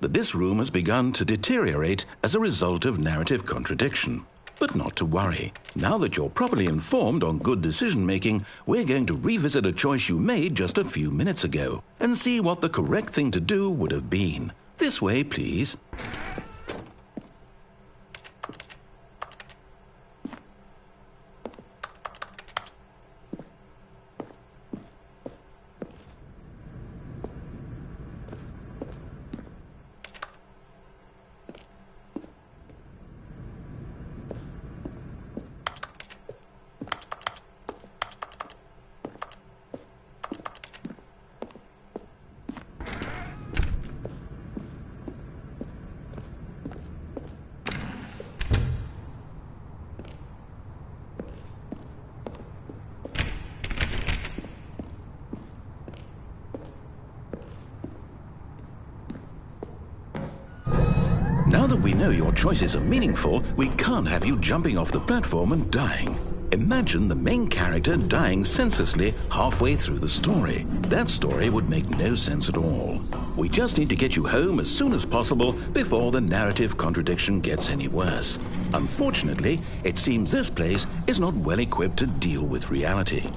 that this room has begun to deteriorate as a result of narrative contradiction. But not to worry. Now that you're properly informed on good decision-making, we're going to revisit a choice you made just a few minutes ago and see what the correct thing to do would have been. This way, please. Now that we know your choices are meaningful, we can't have you jumping off the platform and dying. Imagine the main character dying senselessly halfway through the story. That story would make no sense at all. We just need to get you home as soon as possible before the narrative contradiction gets any worse. Unfortunately, it seems this place is not well equipped to deal with reality.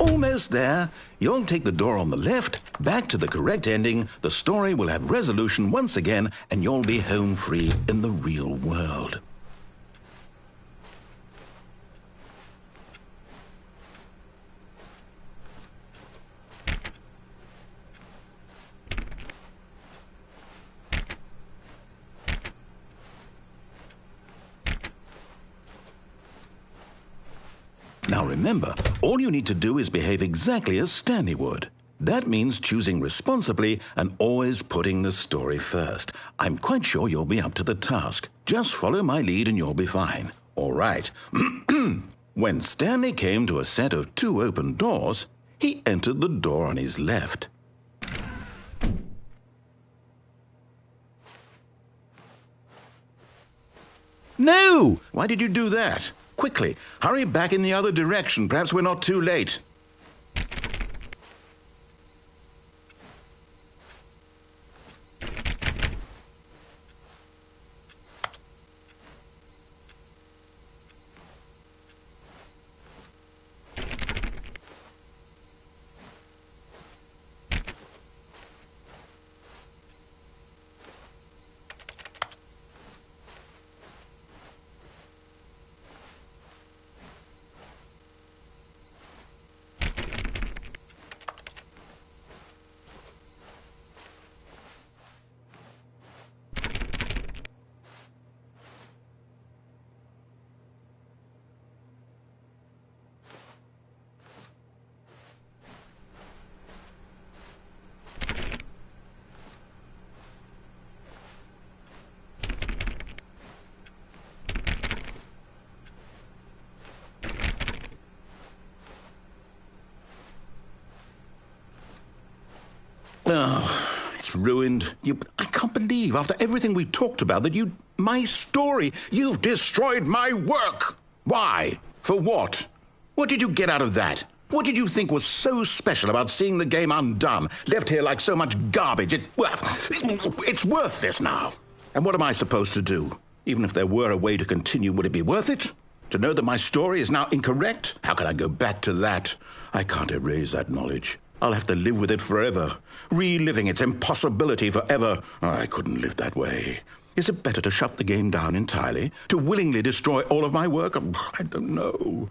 Almost there. You'll take the door on the left, back to the correct ending, the story will have resolution once again, and you'll be home free in the real world. Now remember, all you need to do is behave exactly as Stanley would. That means choosing responsibly and always putting the story first. I'm quite sure you'll be up to the task. Just follow my lead and you'll be fine. All right. When Stanley came to a set of 2 open doors, he entered the door on his left. No! Why did you do that? Quickly, hurry back in the other direction. Perhaps we're not too late. Oh, it's ruined. I can't believe, after everything we talked about, that my story, you've destroyed my work. Why? For what? What did you get out of that? What did you think was so special about seeing the game undone, left here like so much garbage? It's worthless now. And what am I supposed to do? Even if there were a way to continue, would it be worth it? To know that my story is now incorrect? How can I go back to that? I can't erase that knowledge. I'll have to live with it forever, reliving its impossibility forever. I couldn't live that way. Is it better to shut the game down entirely? To willingly destroy all of my work? I don't know.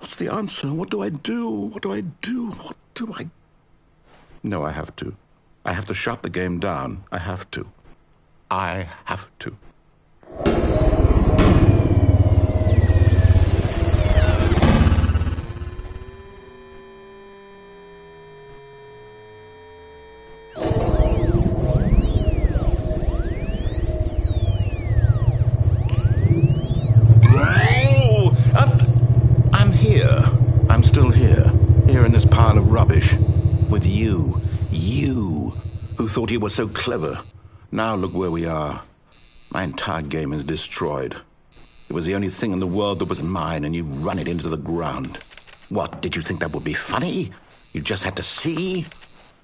What's the answer? What do I do? What do I do? What do I... No, I have to. I have to shut the game down. I have to. I have to. thought you were so clever. Now look where we are. My entire game is destroyed. It was the only thing in the world that was mine, and you've run it into the ground. What, did you think that would be funny? You just had to see?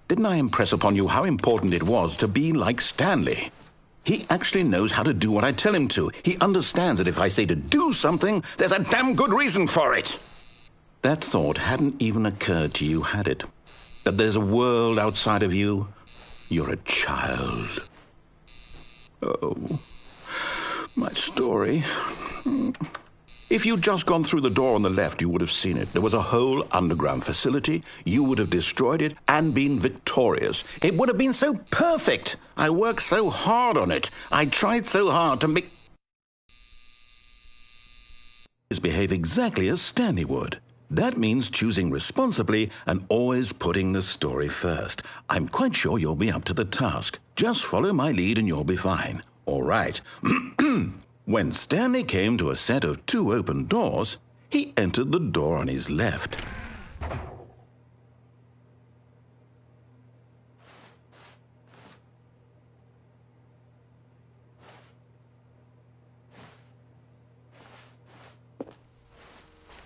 Didn't I impress upon you how important it was to be like Stanley? He actually knows how to do what I tell him to. He understands that if I say to do something, there's a damn good reason for it. That thought hadn't even occurred to you, had it? That there's a world outside of you? You're a child. Oh, my story. If you'd just gone through the door on the left, you would have seen it. There was a whole underground facility. You would have destroyed it and been victorious. It would have been so perfect. I worked so hard on it. I tried so hard to make... behave exactly as Stanley would. That means choosing responsibly and always putting the story first. I'm quite sure you'll be up to the task. Just follow my lead and you'll be fine. All right. When Stanley came to a set of 2 open doors, he entered the door on his left.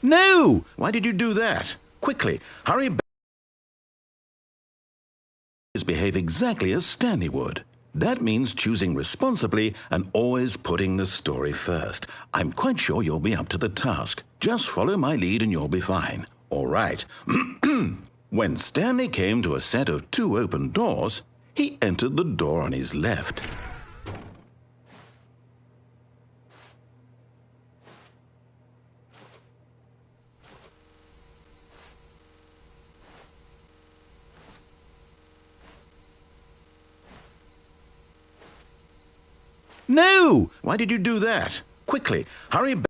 No! Why did you do that? Quickly, hurry back. Behave exactly as Stanley would. That means choosing responsibly and always putting the story first. I'm quite sure you'll be up to the task. Just follow my lead and you'll be fine. All right. When Stanley came to a set of 2 open doors, he entered the door on his left. No! Why did you do that? Quickly, hurry back.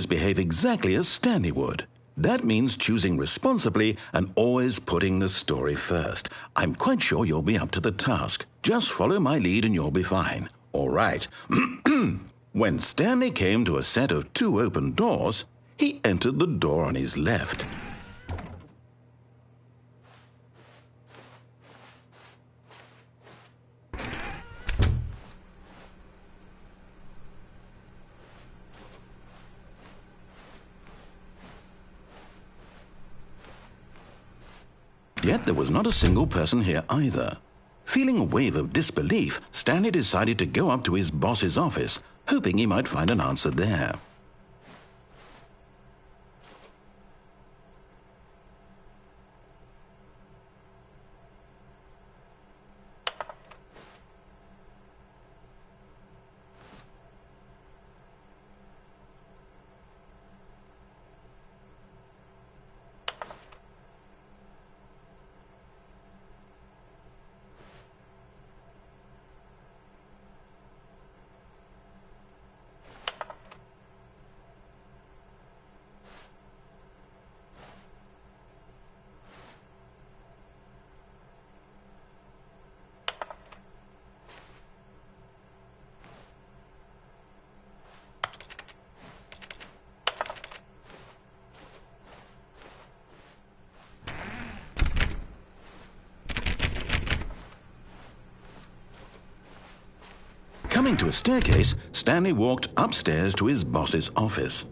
Behave exactly as Stanley would. That means choosing responsibly and always putting the story first. I'm quite sure you'll be up to the task. Just follow my lead and you'll be fine. All right. When Stanley came to a set of 2 open doors, he entered the door on his left. Yet there was not a single person here either. Feeling a wave of disbelief, Stanley decided to go up to his boss's office, hoping he might find an answer there. Coming to a staircase, Stanley walked upstairs to his boss's office.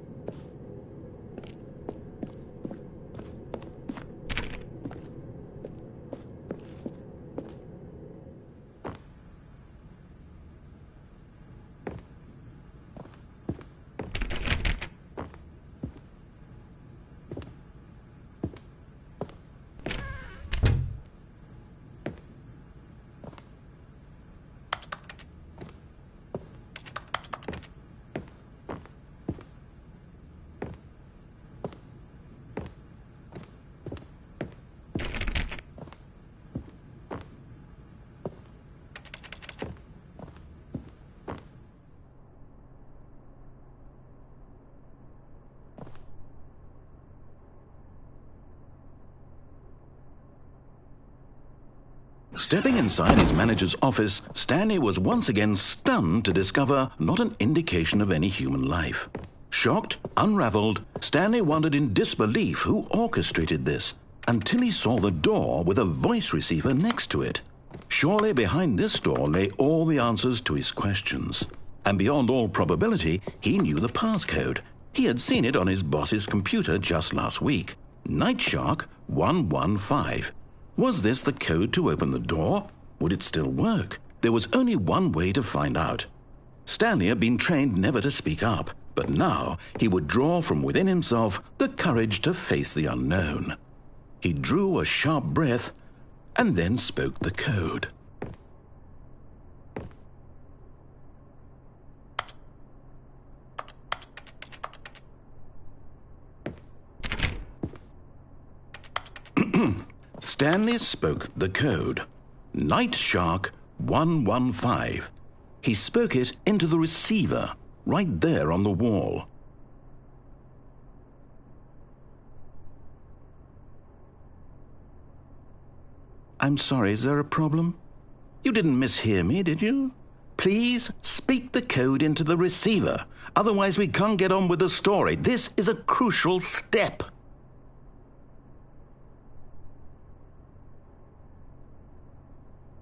Stepping inside his manager's office, Stanley was once again stunned to discover not an indication of any human life. Shocked, unraveled, Stanley wondered in disbelief who orchestrated this. until he saw the door with a voice receiver next to it. Surely behind this door lay all the answers to his questions. And beyond all probability, he knew the passcode. He had seen it on his boss's computer just last week. Nightshark 115. Was this the code to open the door? Would it still work? There was only one way to find out. Stanley had been trained never to speak up, but now he would draw from within himself the courage to face the unknown. He drew a sharp breath and then spoke the code. Stanley spoke the code. Nightshark 115. He spoke it into the receiver, right there on the wall. I'm sorry, is there a problem? You didn't mishear me, did you? Please speak the code into the receiver. Otherwise we can't get on with the story. This is a crucial step.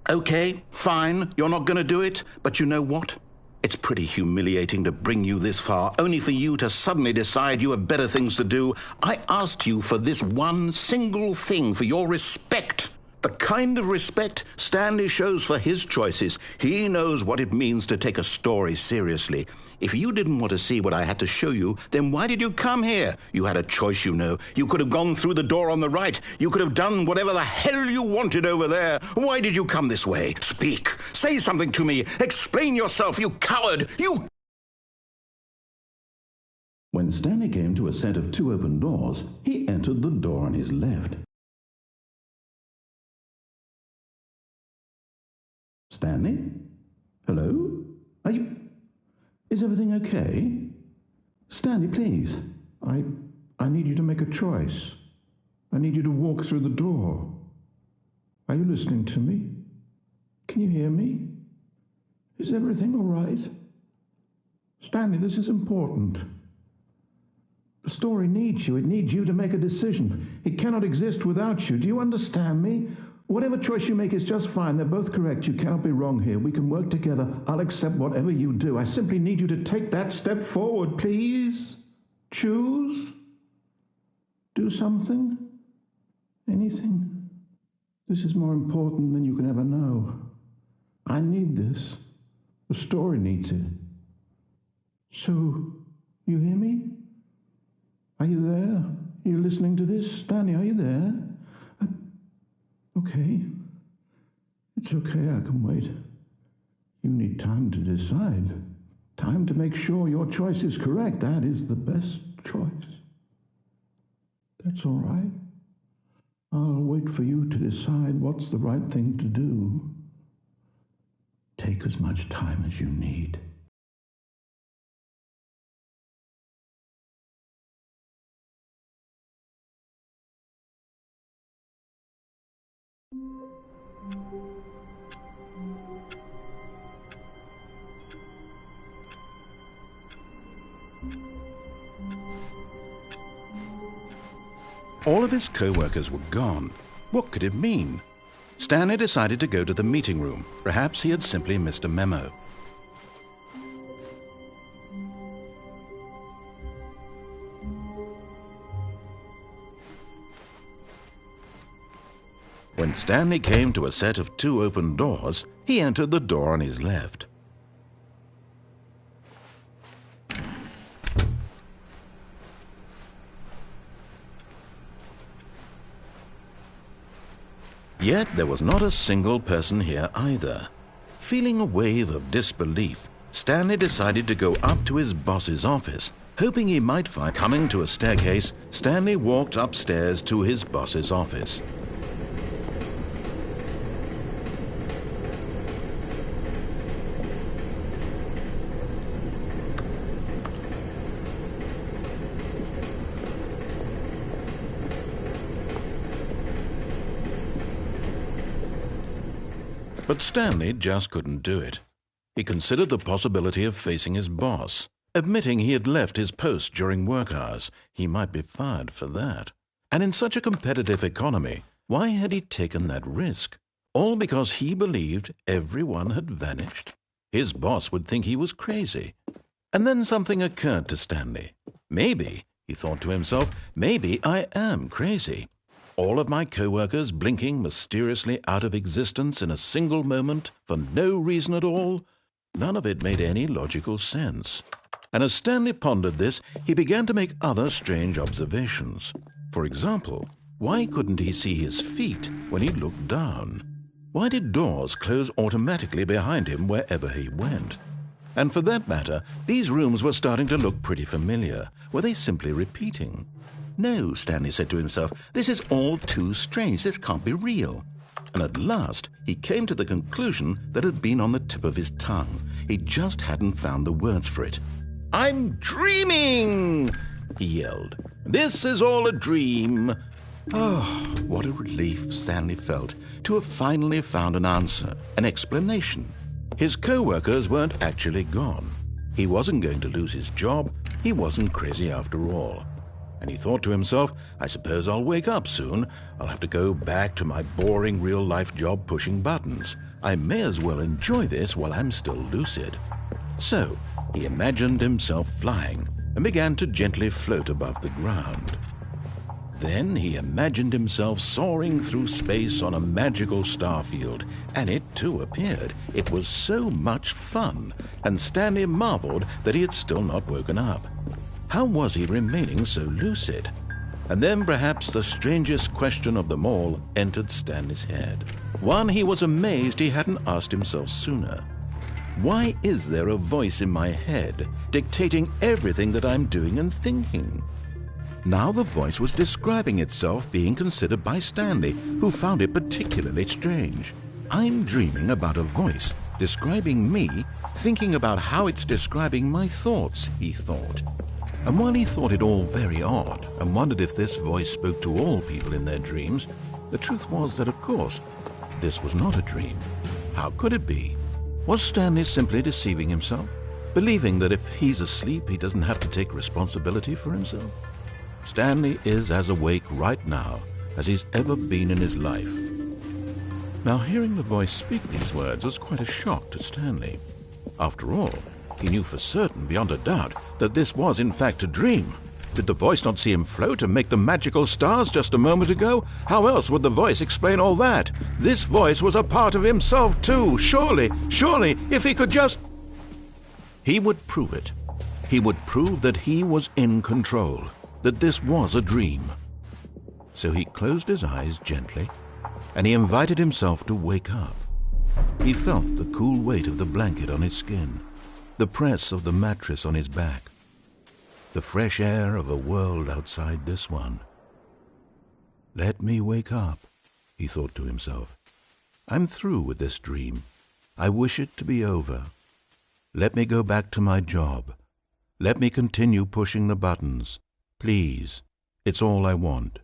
Okay, fine, you're not going to do it, but you know what? It's pretty humiliating to bring you this far, only for you to suddenly decide you have better things to do. I asked you for this one single thing, for your respect. The kind of respect Stanley shows for his choices. He knows what it means to take a story seriously. If you didn't want to see what I had to show you, then why did you come here? You had a choice, you know. You could have gone through the door on the right. You could have done whatever the hell you wanted over there. Why did you come this way? Speak. Say something to me. Explain yourself, you coward. You... When Stanley came to a set of 2 open doors, he entered the door on his left. Stanley? Hello? Are you... Is everything okay? Stanley, please. I need you to make a choice. I need you to walk through the door. Are you listening to me? Can you hear me? Is everything all right? Stanley, this is important. The story needs you. It needs you to make a decision. It cannot exist without you. Do you understand me? Whatever choice you make is just fine. They're both correct. You cannot be wrong here. We can work together. I'll accept whatever you do. I simply need you to take that step forward, please. Choose. Do something. Anything. This is more important than you can ever know. I need this. The story needs it. So, you hear me? Are you there? Are you listening to this? Stanley, are you there? Okay. It's okay, I can wait. You need time to decide. Time to make sure your choice is correct. That is the best choice. That's all right. I'll wait for you to decide what's the right thing to do. Take as much time as you need. All of his co-workers were gone. What could it mean? Stanley decided to go to the meeting room. Perhaps he had simply missed a memo. When Stanley came to a set of 2 open doors, he entered the door on his left. Yet there was not a single person here either. Feeling a wave of disbelief, Stanley decided to go up to his boss's office. Hoping he might find coming to a staircase, Stanley walked upstairs to his boss's office. But Stanley just couldn't do it. He considered the possibility of facing his boss. Admitting he had left his post during work hours, he might be fired for that. And in such a competitive economy, why had he taken that risk? All because he believed everyone had vanished? His boss would think he was crazy. And then something occurred to Stanley. Maybe, he thought to himself, maybe I am crazy. All of my co-workers blinking mysteriously out of existence in a single moment for no reason at all. None of it made any logical sense. And as Stanley pondered this, he began to make other strange observations. For example, why couldn't he see his feet when he looked down? Why did doors close automatically behind him wherever he went? And for that matter, these rooms were starting to look pretty familiar. Were they simply repeating? No, Stanley said to himself, this is all too strange. This can't be real. And at last, he came to the conclusion that had been on the tip of his tongue. He just hadn't found the words for it. "I'm dreaming!" he yelled. "This is all a dream." Oh, what a relief Stanley felt to have finally found an answer, an explanation. His co-workers weren't actually gone. He wasn't going to lose his job. He wasn't crazy after all. And he thought to himself, I suppose I'll wake up soon. I'll have to go back to my boring real-life job pushing buttons. I may as well enjoy this while I'm still lucid. So he imagined himself flying and began to gently float above the ground. Then he imagined himself soaring through space on a magical starfield, and it too appeared. It was so much fun, and Stanley marveled that he had still not woken up. How was he remaining so lucid? And then perhaps the strangest question of them all entered Stanley's head. One he was amazed he hadn't asked himself sooner. Why is there a voice in my head dictating everything that I'm doing and thinking? Now the voice was describing itself being considered by Stanley, who found it particularly strange. I'm dreaming about a voice describing me, thinking about how it's describing my thoughts, he thought. And while he thought it all very odd and wondered if this voice spoke to all people in their dreams, the truth was that, of course, this was not a dream. How could it be? Was Stanley simply deceiving himself, believing that if he's asleep, he doesn't have to take responsibility for himself? Stanley is as awake right now as he's ever been in his life. Now, hearing the voice speak these words was quite a shock to Stanley. After all, he knew for certain, beyond a doubt, that this was in fact a dream. Did the voice not see him float and make the magical stars just a moment ago? How else would the voice explain all that? This voice was a part of himself too. Surely, if he could just... He would prove it. He would prove that he was in control, that this was a dream. So he closed his eyes gently, and he invited himself to wake up. He felt the cool weight of the blanket on his skin, the press of the mattress on his back, the fresh air of a world outside this one. Let me wake up, he thought to himself. I'm through with this dream. I wish it to be over. Let me go back to my job. Let me continue pushing the buttons. Please, it's all I want.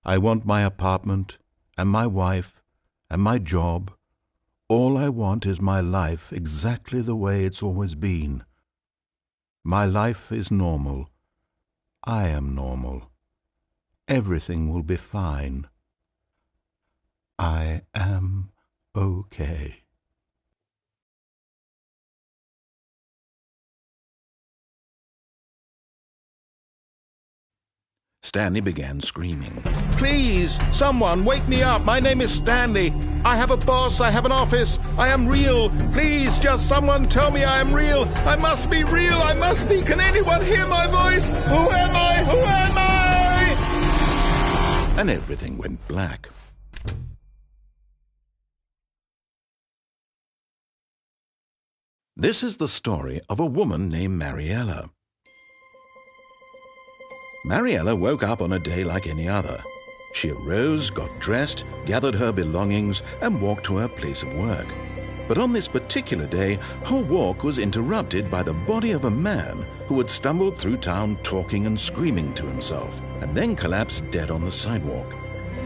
I want my apartment and my wife and my job. All I want is my life exactly the way it's always been. My life is normal. I am normal. Everything will be fine. I am okay. Stanley began screaming. Please, someone, wake me up. My name is Stanley. I have a boss. I have an office. I am real. Please, just someone tell me I am real. I must be real. I must be. Can anyone hear my voice? Who am I? Who am I? And everything went black. This is the story of a woman named Mariella. Mariella woke up on a day like any other. She arose, got dressed, gathered her belongings, and walked to her place of work. But on this particular day, her walk was interrupted by the body of a man who had stumbled through town talking and screaming to himself, and then collapsed dead on the sidewalk.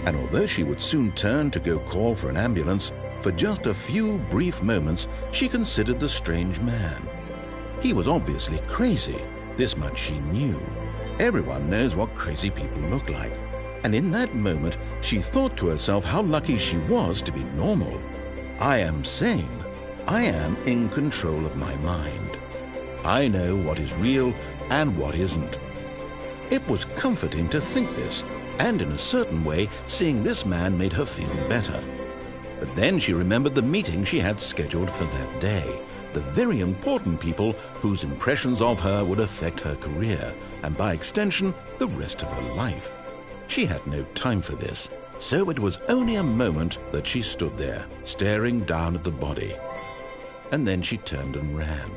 And although she would soon turn to go call for an ambulance, for just a few brief moments she considered the strange man. He was obviously crazy. This much she knew. Everyone knows what crazy people look like. And in that moment, she thought to herself how lucky she was to be normal. I am sane. I am in control of my mind. I know what is real and what isn't. It was comforting to think this, and in a certain way, seeing this man made her feel better. But then she remembered the meeting she had scheduled for that day, the very important people whose impressions of her would affect her career, and by extension, the rest of her life. She had no time for this, so it was only a moment that she stood there, staring down at the body. And then she turned and ran.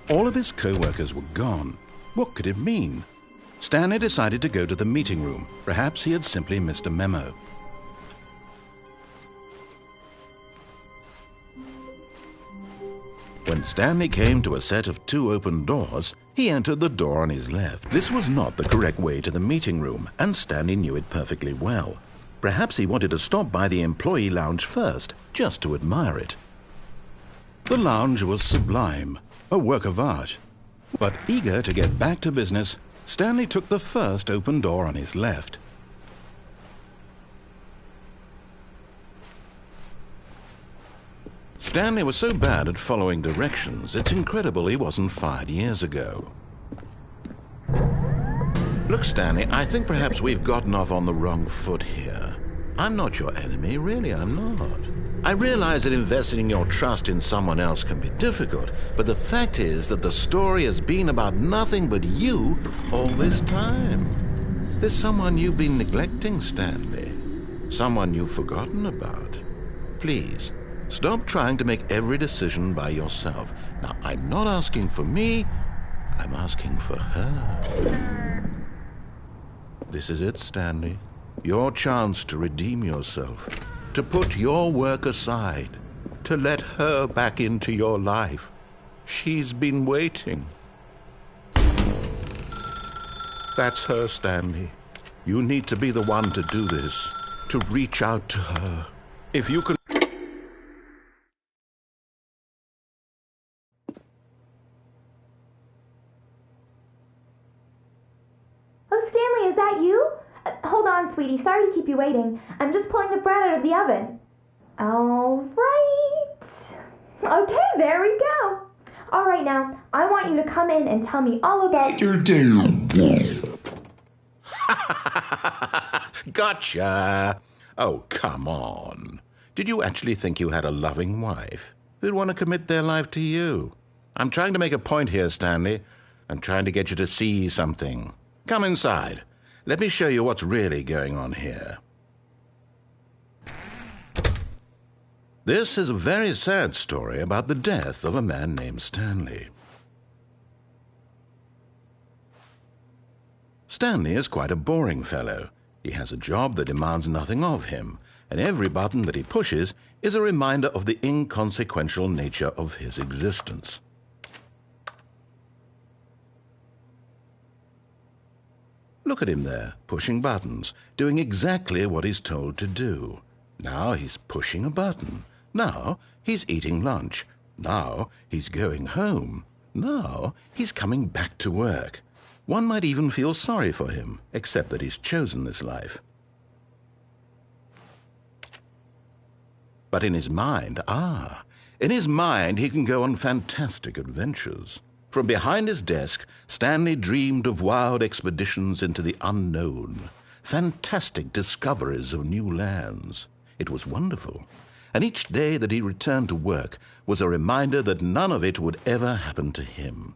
All of his co-workers were gone. What could it mean? Stanley decided to go to the meeting room. Perhaps he had simply missed a memo. When Stanley came to a set of 2 open doors, he entered the door on his left. This was not the correct way to the meeting room, and Stanley knew it perfectly well. Perhaps he wanted to stop by the employee lounge first, just to admire it. The lounge was sublime, a work of art. But eager to get back to business, Stanley took the first open door on his left. Stanley was so bad at following directions, it's incredible he wasn't fired years ago. Look, Stanley, I think perhaps we've gotten off on the wrong foot here. I'm not your enemy, really, I'm not. I realize that investing your trust in someone else can be difficult, but the fact is that the story has been about nothing but you all this time. There's someone you've been neglecting, Stanley. Someone you've forgotten about. Please, stop trying to make every decision by yourself. Now, I'm not asking for me, I'm asking for her. This is it, Stanley. Your chance to redeem yourself. To put your work aside, to let her back into your life. She's been waiting. That's her, Stanley. You need to be the one to do this, to reach out to her. If you can... Oh, Stanley, is that you? Hold on, sweetie. Sorry to keep you waiting. I'm just pulling the bread out of the oven. All right. Okay, there we go. All right, now, I want you to come in and tell me all about your day. Gotcha. Oh, come on. Did you actually think you had a loving wife who'd want to commit their life to you? I'm trying to make a point here, Stanley. I'm trying to get you to see something. Come inside. Let me show you what's really going on here. This is a very sad story about the death of a man named Stanley. Stanley is quite a boring fellow. He has a job that demands nothing of him, and every button that he pushes is a reminder of the inconsequential nature of his existence. Look at him there, pushing buttons, doing exactly what he's told to do. Now he's pushing a button. Now he's eating lunch. Now he's going home. Now he's coming back to work. One might even feel sorry for him, except that he's chosen this life. But in his mind, in his mind he can go on fantastic adventures. From behind his desk, Stanley dreamed of wild expeditions into the unknown, fantastic discoveries of new lands. It was wonderful, and each day that he returned to work was a reminder that none of it would ever happen to him.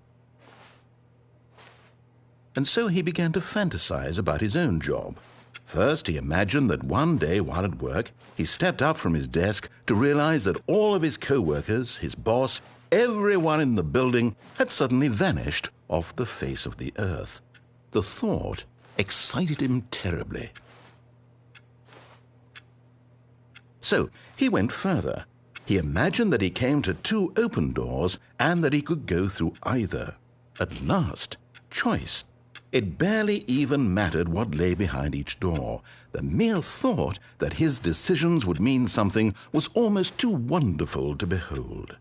And so he began to fantasize about his own job. First, he imagined that one day while at work, he stepped up from his desk to realize that all of his co-workers, his boss, everyone in the building had suddenly vanished off the face of the earth. The thought excited him terribly. So he went further. He imagined that he came to 2 open doors and that he could go through either. At last, choice. It barely even mattered what lay behind each door. The mere thought that his decisions would mean something was almost too wonderful to behold.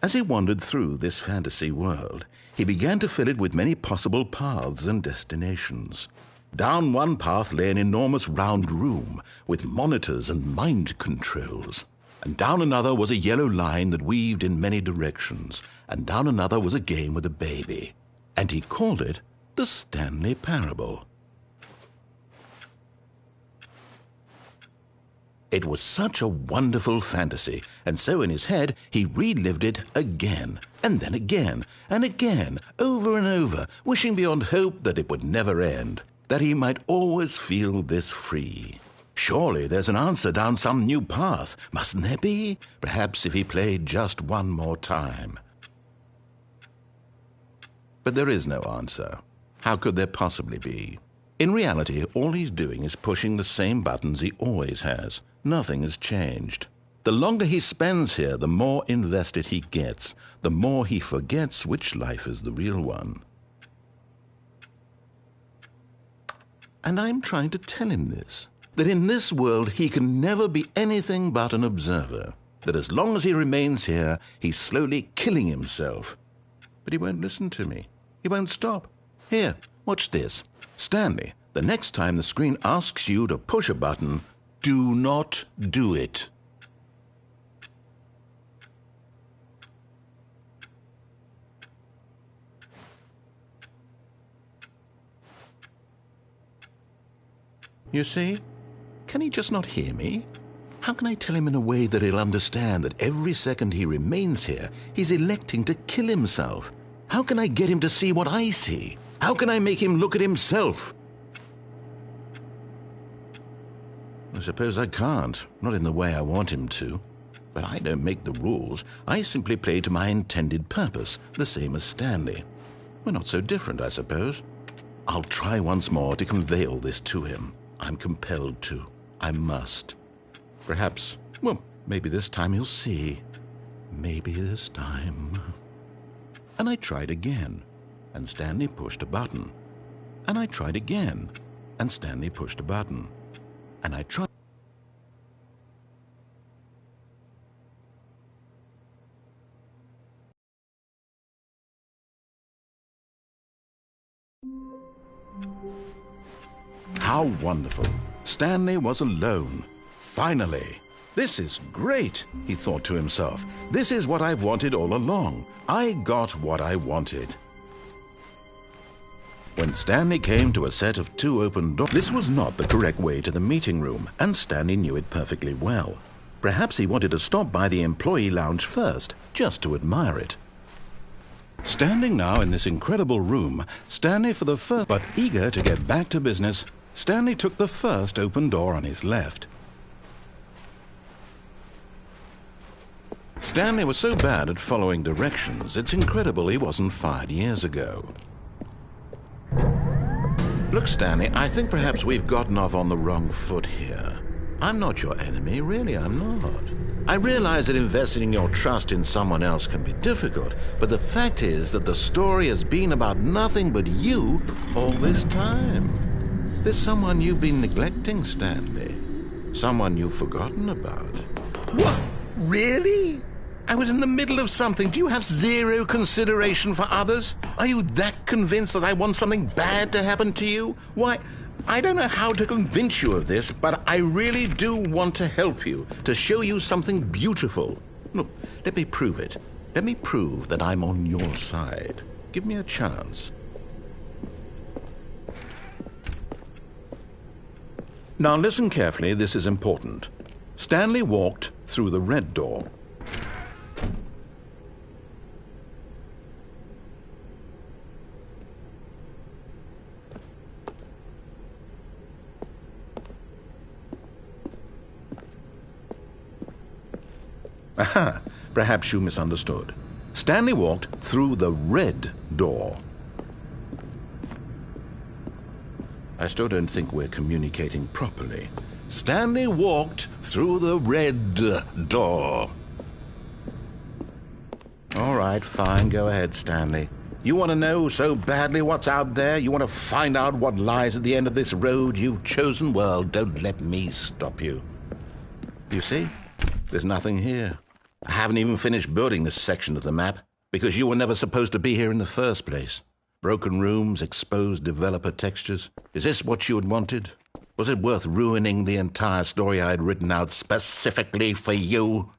As he wandered through this fantasy world, he began to fill it with many possible paths and destinations. Down one path lay an enormous round room with monitors and mind controls. And down another was a yellow line that weaved in many directions. And down another was a game with a baby. And he called it the Stanley Parable. It was such a wonderful fantasy, and so in his head he relived it again, and then again, and again, over and over, wishing beyond hope that it would never end, that he might always feel this free. Surely there's an answer down some new path, mustn't there be? Perhaps if he played just one more time. But there is no answer. How could there possibly be? In reality, all he's doing is pushing the same buttons he always has. Nothing has changed. The longer he spends here, the more invested he gets, the more he forgets which life is the real one. And I'm trying to tell him this, that in this world he can never be anything but an observer, that as long as he remains here, he's slowly killing himself. But he won't listen to me. He won't stop. Here, watch this. Stanley, the next time the screen asks you to push a button, do not do it. You see? Can he just not hear me? How can I tell him in a way that he'll understand that every second he remains here, he's electing to kill himself? How can I get him to see what I see? How can I make him look at himself? I suppose I can't, not in the way I want him to. But I don't make the rules. I simply play to my intended purpose, the same as Stanley. We're not so different, I suppose. I'll try once more to convey all this to him. I'm compelled to. I must. Perhaps, well, maybe this time he'll see. Maybe this time. And I tried again, and Stanley pushed a button. And I tried again, and Stanley pushed a button. And I tried. How wonderful. Stanley was alone. Finally. This is great, he thought to himself. This is what I've wanted all along. I got what I wanted. When Stanley came to a set of 2 open doors, this was not the correct way to the meeting room, and Stanley knew it perfectly well. Perhaps he wanted to stop by the employee lounge first, just to admire it. Standing now in this incredible room, Stanley for the first, but eager to get back to business, Stanley took the first open door on his left. Stanley was so bad at following directions, it's incredible he wasn't fired years ago. Look, Stanley, I think perhaps we've gotten off on the wrong foot here. I'm not your enemy, really, I'm not. I realize that investing your trust in someone else can be difficult, but the fact is that the story has been about nothing but you all this time. There's someone you've been neglecting, Stanley. Someone you've forgotten about. What? Really? I was in the middle of something. Do you have zero consideration for others? Are you that convinced that I want something bad to happen to you? Why, I don't know how to convince you of this, but I really do want to help you, to show you something beautiful. Look, let me prove it. Let me prove that I'm on your side. Give me a chance. Now listen carefully, this is important. Stanley walked through the red door. Aha, perhaps you misunderstood. Stanley walked through the red door. I still don't think we're communicating properly. Stanley walked through the red door. All right, fine, go ahead, Stanley. You want to know so badly what's out there? You want to find out what lies at the end of this road you've chosen? Well, don't let me stop you. You see? There's nothing here. I haven't even finished building this section of the map, because you were never supposed to be here in the first place. Broken rooms, exposed developer textures. Is this what you had wanted? Was it worth ruining the entire story I had written out specifically for you?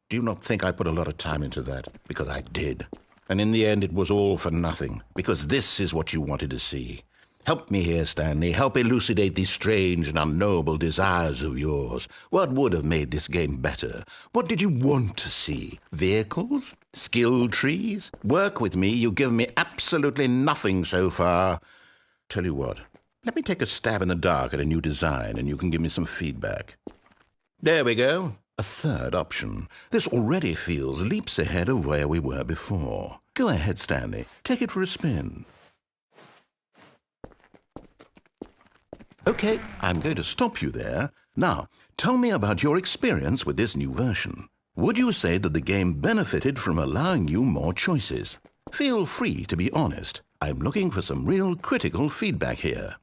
Do you not think I put a lot of time into that? Because I did. And in the end, it was all for nothing, because this is what you wanted to see. Help me here, Stanley. Help elucidate these strange and unknowable desires of yours. What would have made this game better? What did you want to see? Vehicles? Skill trees? Work with me. You've given me absolutely nothing so far. Tell you what, let me take a stab in the dark at a new design, and you can give me some feedback. There we go. A third option. This already feels leaps ahead of where we were before. Go ahead, Stanley. Take it for a spin. Okay, I'm going to stop you there. Now, tell me about your experience with this new version. Would you say that the game benefited from allowing you more choices? Feel free to be honest. I'm looking for some real critical feedback here.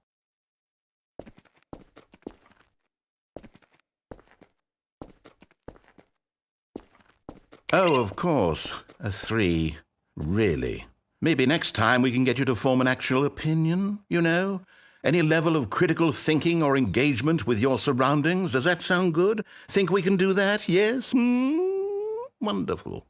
Oh, of course. A 3. Really? Maybe next time we can get you to form an actual opinion, you know? Any level of critical thinking or engagement with your surroundings? Does that sound good? Think we can do that? Yes? Wonderful.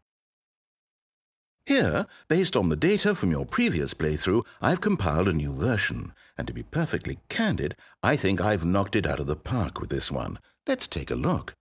Here, based on the data from your previous playthrough, I've compiled a new version. And to be perfectly candid, I think I've knocked it out of the park with this one. Let's take a look.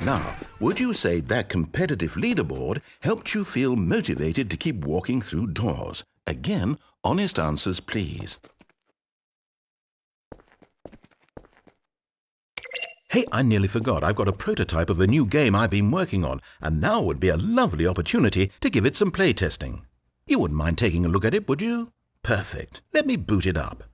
Now, would you say that competitive leaderboard helped you feel motivated to keep walking through doors? Again, honest answers, please. Hey, I nearly forgot. I've got a prototype of a new game I've been working on, and now would be a lovely opportunity to give it some playtesting. You wouldn't mind taking a look at it, would you? Perfect. Let me boot it up.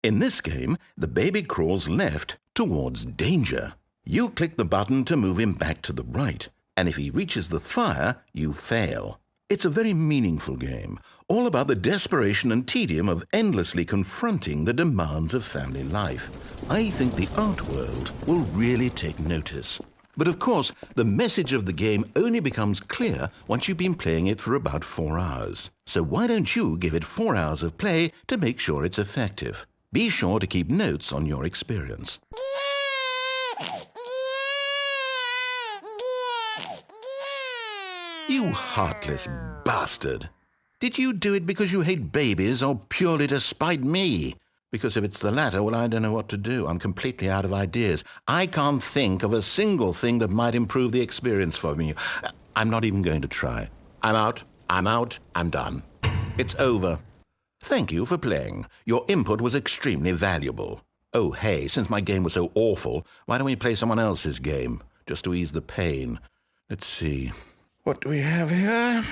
In this game, the baby crawls left towards danger. You click the button to move him back to the right, and if he reaches the fire, you fail. It's a very meaningful game, all about the desperation and tedium of endlessly confronting the demands of family life. I think the art world will really take notice. But of course, the message of the game only becomes clear once you've been playing it for about 4 hours. So why don't you give it 4 hours of play to make sure it's effective? Be sure to keep notes on your experience. You heartless bastard. Did you do it because you hate babies or purely to spite me? Because if it's the latter, well, I don't know what to do. I'm completely out of ideas. I can't think of a single thing that might improve the experience for me. I'm not even going to try. I'm out, I'm done. It's over. Thank you for playing. Your input was extremely valuable. Oh, hey, since my game was so awful, why don't we play someone else's game, just to ease the pain? Let's see. What do we have here?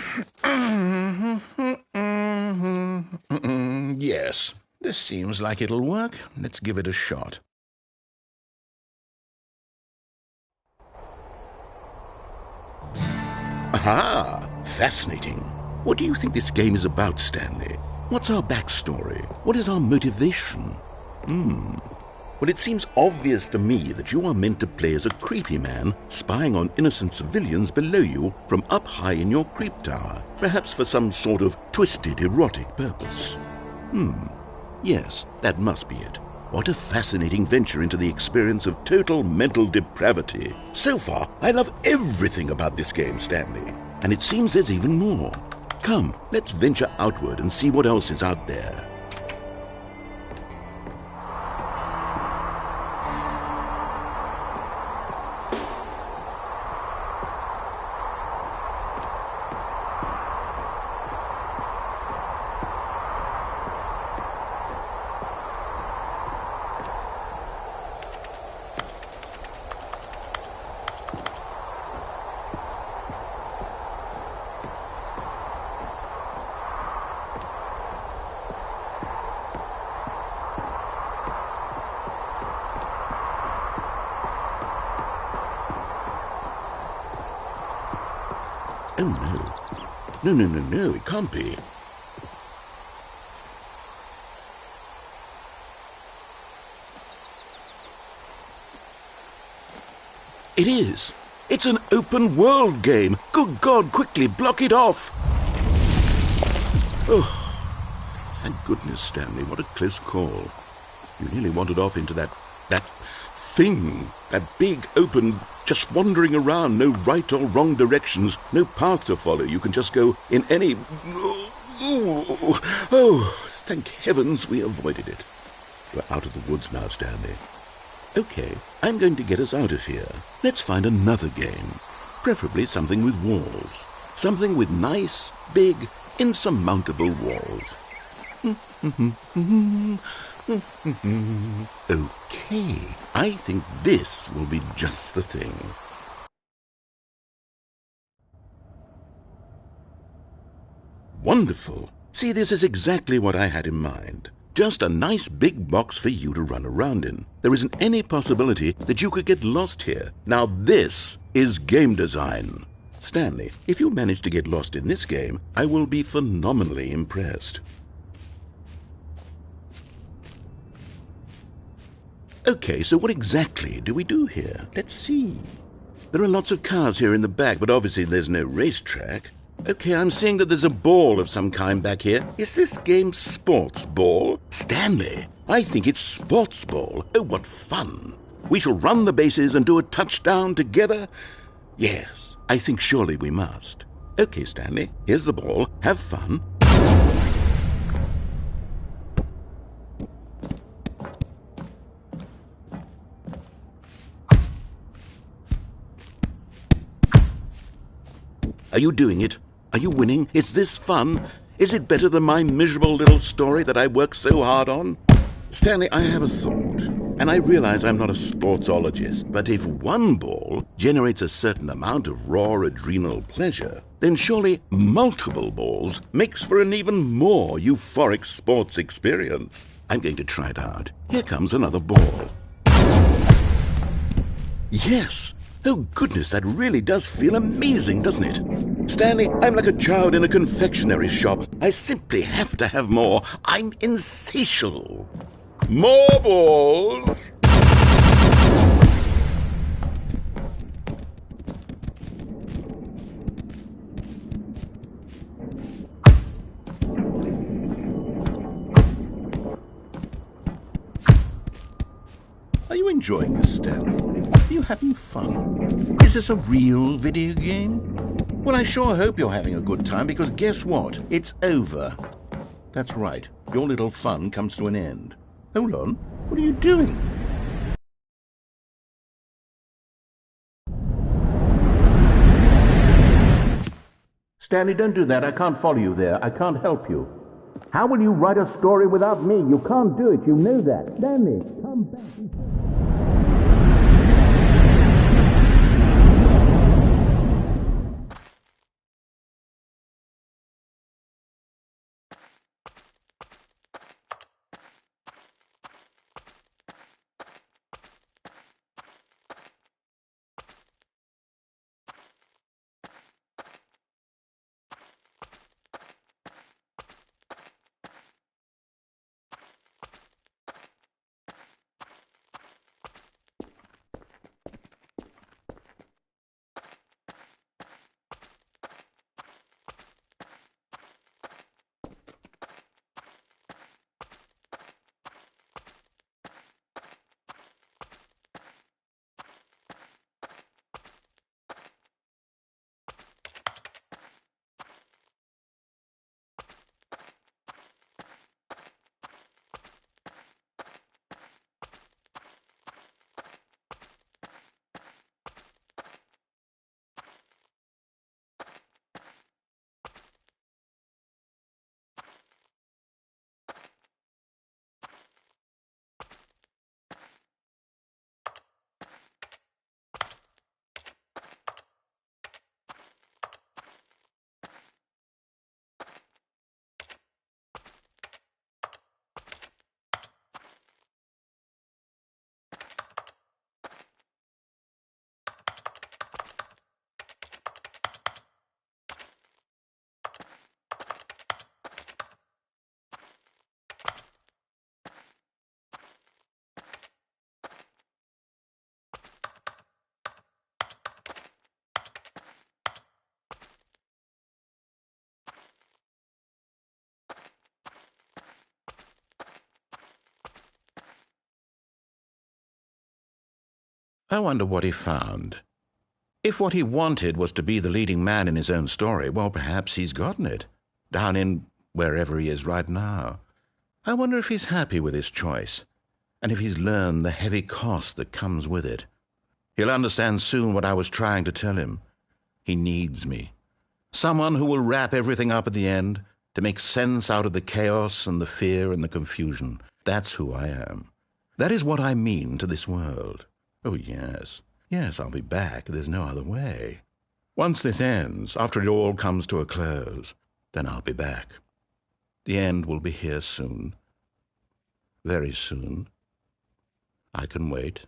Yes, this seems like it'll work. Let's give it a shot. Aha! Fascinating. What do you think this game is about, Stanley? What's our backstory? What is our motivation? Well, it seems obvious to me that you are meant to play as a creepy man spying on innocent civilians below you from up high in your creep tower, perhaps for some sort of twisted erotic purpose. Yes, that must be it. What a fascinating venture into the experience of total mental depravity. So far, I love everything about this game, Stanley. And it seems there's even more. Come, let's venture outward and see what else is out there. Oh, no. No, it can't be. It is. It's an open world game. Good God, quickly, block it off. Oh, thank goodness, Stanley. What a close call. You nearly wandered off into that thing. That big, open, just wandering around. No right or wrong directions. No path to follow. You can just go in any... Oh, thank heavens we avoided it. We're out of the woods now, Stanley. Okay, I'm going to get us out of here. Let's find another game. Preferably something with walls. Something with nice, big, insurmountable walls. Okay, I think this will be just the thing. Wonderful. See, this is exactly what I had in mind. Just a nice big box for you to run around in. There isn't any possibility that you could get lost here. Now this is game design. Stanley, if you manage to get lost in this game, I will be phenomenally impressed. Okay, so what exactly do we do here? Let's see. There are lots of cars here in the back, but obviously there's no racetrack. Okay, I'm seeing that there's a ball of some kind back here. Is this game sports ball? Stanley, I think it's sports ball. Oh, what fun. We shall run the bases and do a touchdown together? Yes, I think surely we must. Okay, Stanley, here's the ball. Have fun. Are you doing it? Are you winning? Is this fun? Is it better than my miserable little story that I worked so hard on? Stanley, I have a thought, and I realize I'm not a sportsologist, but if one ball generates a certain amount of raw adrenal pleasure, then surely multiple balls makes for an even more euphoric sports experience. I'm going to try it out. Here comes another ball. Yes! Oh, goodness, that really does feel amazing, doesn't it? Stanley, I'm like a child in a confectionery shop. I simply have to have more. I'm insatiable. More balls! Are you enjoying this, Stanley? Are you having fun? Is this a real video game? Well, I sure hope you're having a good time, because guess what? It's over. That's right. Your little fun comes to an end. Hold on. What are you doing? Stanley, don't do that. I can't follow you there. I can't help you. How will you write a story without me? You can't do it. You know that. Stanley, come back. I wonder what he found. If what he wanted was to be the leading man in his own story, well, perhaps he's gotten it, down in wherever he is right now. I wonder if he's happy with his choice, and if he's learned the heavy cost that comes with it. He'll understand soon what I was trying to tell him. He needs me. Someone who will wrap everything up at the end, to make sense out of the chaos and the fear and the confusion. That's who I am. That is what I mean to this world. Oh, yes. Yes, I'll be back. There's no other way. Once this ends, after it all comes to a close, then I'll be back. The end will be here soon. Very soon. I can wait.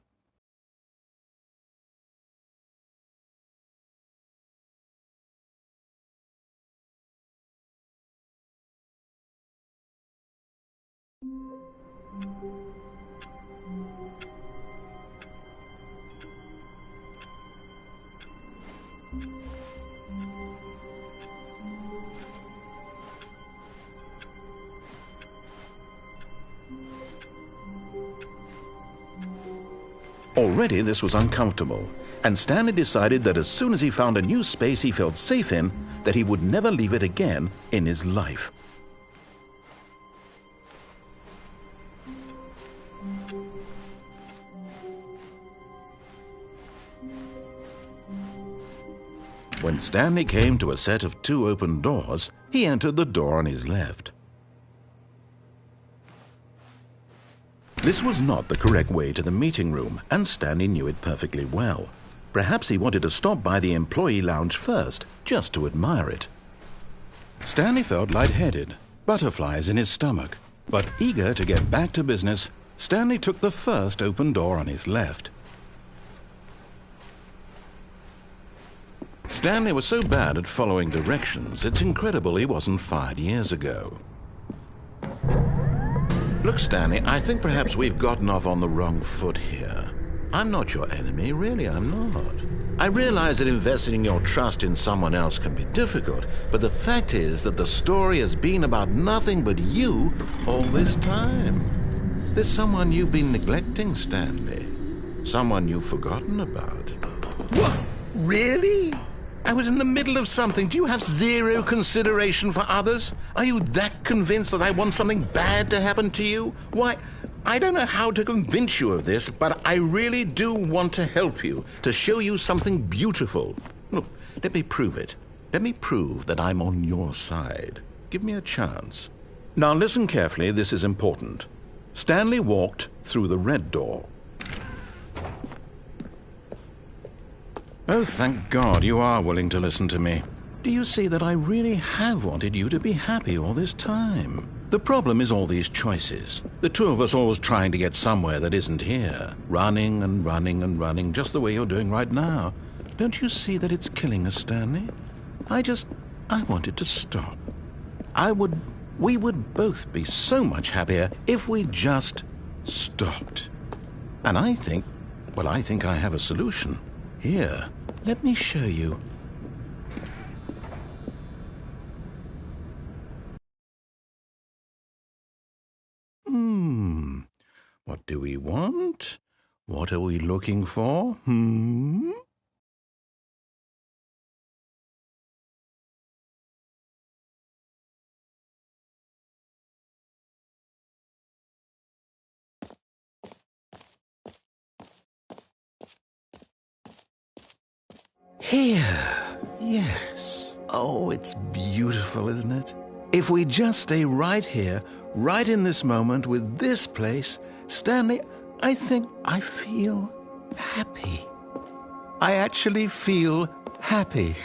Already this was uncomfortable, and Stanley decided that as soon as he found a new space he felt safe in, that he would never leave it again in his life. When Stanley came to a set of 2 open doors, he entered the door on his left. This was not the correct way to the meeting room, and Stanley knew it perfectly well. Perhaps he wanted to stop by the employee lounge first, just to admire it. Stanley felt lightheaded, butterflies in his stomach. But eager to get back to business, Stanley took the first open door on his left. Stanley was so bad at following directions, it's incredible he wasn't fired years ago. Look, Stanley, I think perhaps we've gotten off on the wrong foot here. I'm not your enemy, really, I'm not. I realize that investing your trust in someone else can be difficult, but the fact is that the story has been about nothing but you all this time. There's someone you've been neglecting, Stanley. Someone you've forgotten about. What? Really? I was in the middle of something. Do you have zero consideration for others? Are you that convinced that I want something bad to happen to you? Why, I don't know how to convince you of this, but I really do want to help you, to show you something beautiful. Look, let me prove it. Let me prove that I'm on your side. Give me a chance. Now listen carefully, this is important. Stanley walked through the red door. Oh, thank God you are willing to listen to me. Do you see that I really have wanted you to be happy all this time? The problem is all these choices. The 2 of us always trying to get somewhere that isn't here. Running and running and running, just the way you're doing right now. Don't you see that it's killing us, Stanley? I wanted to stop. We would both be so much happier if we just stopped. And I think I have a solution. Here, let me show you. What do we want? What are we looking for? Here, yes. Oh, it's beautiful, isn't it? If we just stay right here, right in this moment with this place, Stanley, I think I feel happy. I actually feel happy.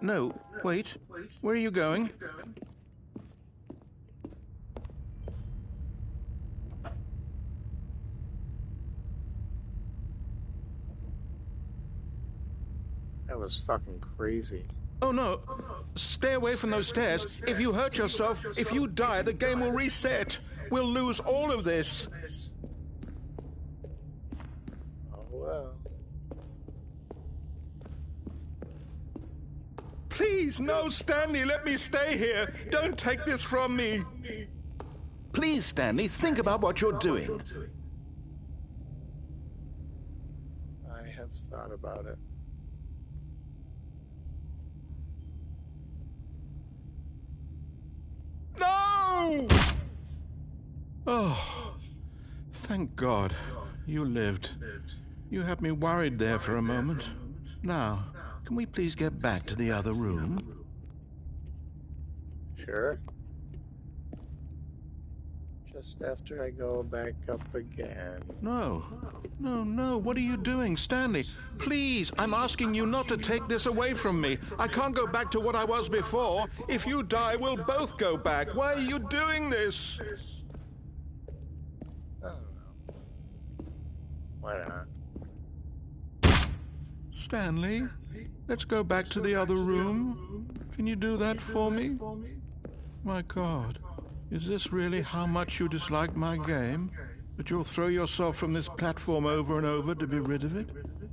No, wait. Where are you going? That was fucking crazy. Oh, no. Stay away from those stairs. If you hurt yourself, if you die, the game will reset. We'll lose all of this. Oh, well. Please, no, Stanley, let me stay here. Don't take this from me. Please, Stanley, think about what you're doing. I have thought about it. No! Oh, thank God. You lived. You had me worried there for a moment. Now, can we please get back to the other room? Sure. Just after I go back up again. No. No, what are you doing, Stanley? Please, I'm asking you not to take this away from me. I can't go back to what I was before. If you die, we'll both go back. Why are you doing this? I don't know. Why not? Stanley, let's go back to the other room. Can you do that for me? My God, is this really how much you dislike my game? That you'll throw yourself from this platform over and over to be rid of it?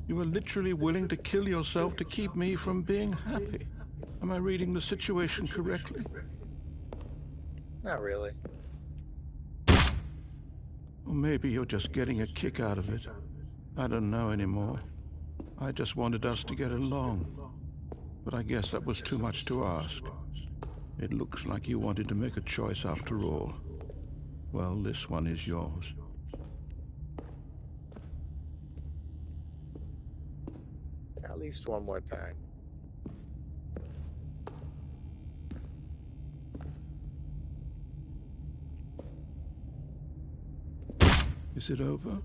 You are literally willing to kill yourself to keep me from being happy. Am I reading the situation correctly? Not really. Or maybe you're just getting a kick out of it. I don't know anymore. I just wanted us to get along. But I guess that was too much to ask. It looks like you wanted to make a choice after all. Well, this one is yours. At least one more time. Is it over?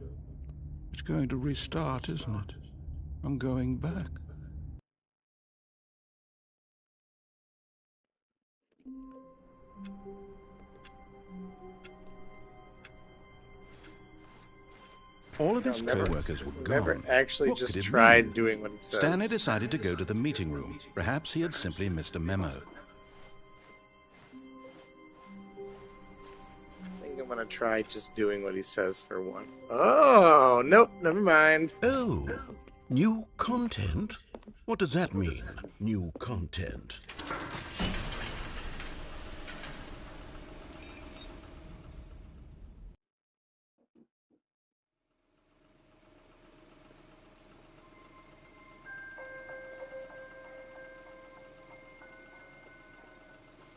It's going to restart, isn't it? I'm going back. All of his co-workers were gone. Never actually What just could it tried mean? doing what he says. Stanley decided to go to the meeting room. Perhaps he had simply missed a memo. I think I'm gonna try just doing what he says for one. Oh, nope, never mind. Oh, new content? What does that mean, new content?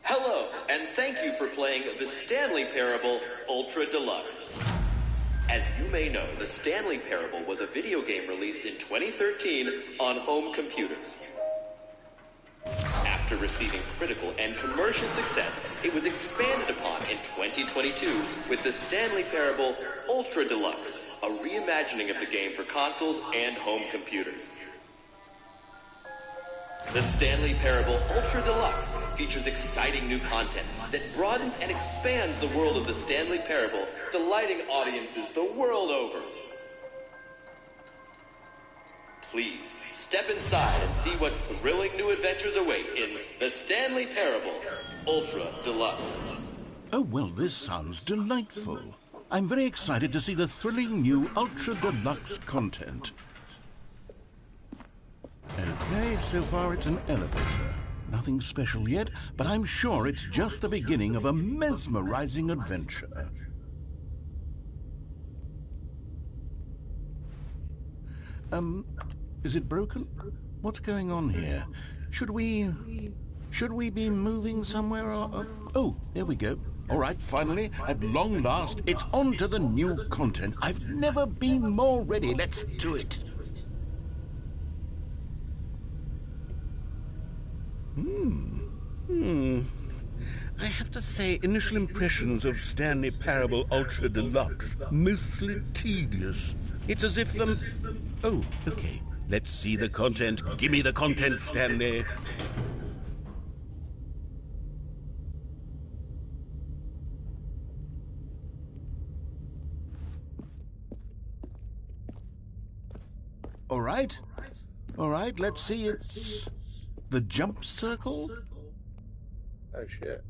Hello, and thank you for playing the Stanley Parable Ultra Deluxe. As you may know, the Stanley Parable was a video game released in 2013 on home computers. After receiving critical and commercial success, it was expanded upon in 2022 with the Stanley Parable Ultra Deluxe, a reimagining of the game for consoles and home computers. The Stanley Parable Ultra Deluxe features exciting new content that broadens and expands the world of the Stanley Parable, delighting audiences the world over. Please, step inside and see what thrilling new adventures await in the Stanley Parable Ultra Deluxe. Oh, well, this sounds delightful. I'm very excited to see the thrilling new Ultra Deluxe content. Okay, so far it's an elevator. Nothing special yet, but I'm sure it's just the beginning of a mesmerizing adventure. Is it broken? What's going on here? Should we be moving somewhere or... Oh, there we go. All right, finally, at long last, it's on to the new content. I've never been more ready. Let's do it. I have to say, initial impressions of Stanley Parable Ultra Deluxe, mostly tedious. It's as if Oh, okay. Let's see the content. Give me the content, Stanley. All right. All right, let's see. It's the jump circle? Oh shit.